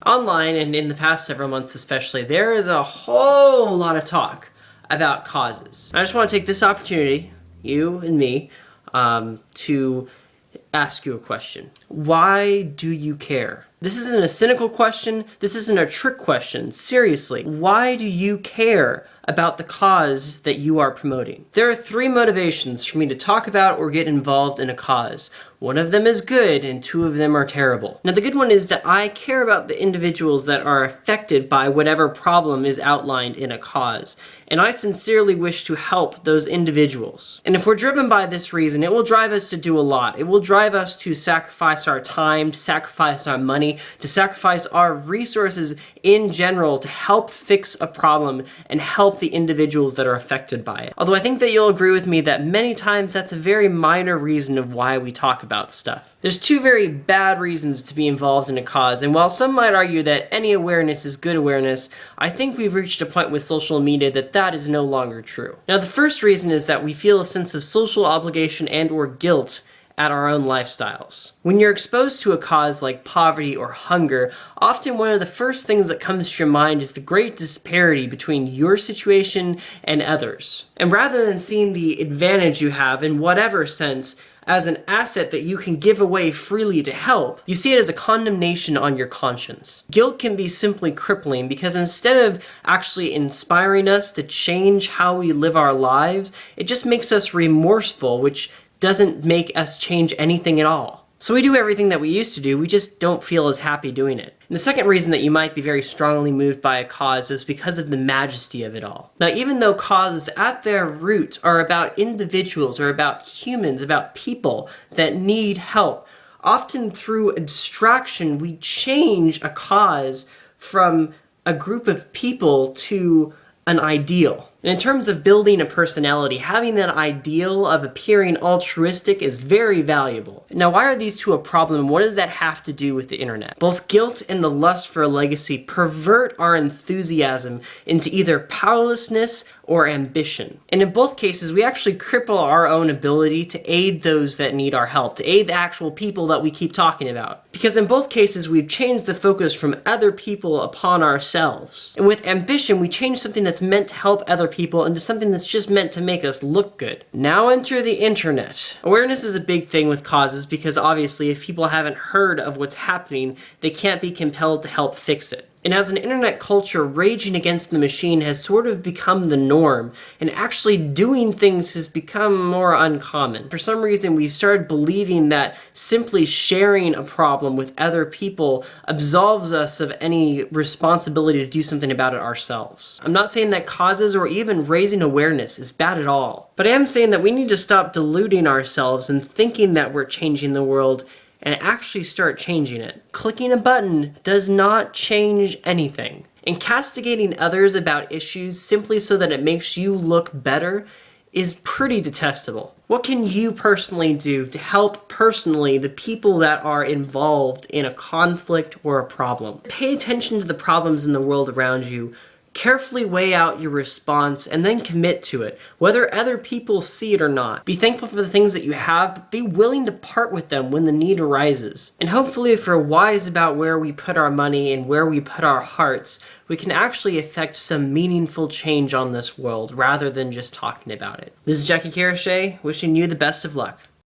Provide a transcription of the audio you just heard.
Online, and in the past several months especially, there is a whole lot of talk about causes. I just want to take this opportunity, you and me, to ask you a question. Why do you care? This isn't a cynical question. This isn't a trick question. Seriously, why do you care about the cause that you are promoting? There are 3 motivations for me to talk about or get involved in a cause. One of them is good and 2 of them are terrible. Now the good one is that I care about the individuals that are affected by whatever problem is outlined in a cause. And I sincerely wish to help those individuals. And if we're driven by this reason, it will drive us to do a lot. It will drive us to sacrifice our time, to sacrifice our money, to sacrifice our resources in general to help fix a problem and help the individuals that are affected by it. Although I think that you'll agree with me that many times that's a very minor reason of why we talk about stuff. There's 2 very bad reasons to be involved in a cause, and while some might argue that any awareness is good awareness, I think we've reached a point with social media that is no longer true. Now the first reason is that we feel a sense of social obligation and or guilt at our own lifestyles. When you're exposed to a cause like poverty or hunger, often one of the first things that comes to your mind is the great disparity between your situation and others. And rather than seeing the advantage you have in whatever sense as an asset that you can give away freely to help, you see it as a condemnation on your conscience. Guilt can be simply crippling because instead of actually inspiring us to change how we live our lives, it just makes us remorseful, which doesn't make us change anything at all. So we do everything that we used to do, we just don't feel as happy doing it. And the second reason that you might be very strongly moved by a cause is because of the majesty of it all. Now, even though causes at their root are about individuals, or about humans, about people that need help, often through abstraction, we change a cause from a group of people to an ideal. And in terms of building a personality, having that ideal of appearing altruistic is very valuable. Now, why are these 2 a problem, and what does that have to do with the internet? Both guilt and the lust for a legacy pervert our enthusiasm into either powerlessness or ambition. And in both cases, we actually cripple our own ability to aid those that need our help, to aid the actual people that we keep talking about. Because in both cases, we've changed the focus from other people upon ourselves. And with ambition, we change something that's meant to help other people into something that's just meant to make us look good. Now enter the internet. Awareness is a big thing with causes because obviously if people haven't heard of what's happening, they can't be compelled to help fix it. And as an internet culture, raging against the machine has sort of become the norm, and actually doing things has become more uncommon. For some reason, we started believing that simply sharing a problem with other people absolves us of any responsibility to do something about it ourselves. I'm not saying that causes or even raising awareness is bad at all, but I am saying that we need to stop deluding ourselves and thinking that we're changing the world and actually start changing it. Clicking a button does not change anything. And castigating others about issues simply so that it makes you look better is pretty detestable. What can you personally do to help personally the people that are involved in a conflict or a problem? Pay attention to the problems in the world around you. Carefully weigh out your response and then commit to it, whether other people see it or not. Be thankful for the things that you have, but be willing to part with them when the need arises. And hopefully if we're wise about where we put our money and where we put our hearts, we can actually affect some meaningful change on this world rather than just talking about it. This is Jackie Carachet, wishing you the best of luck.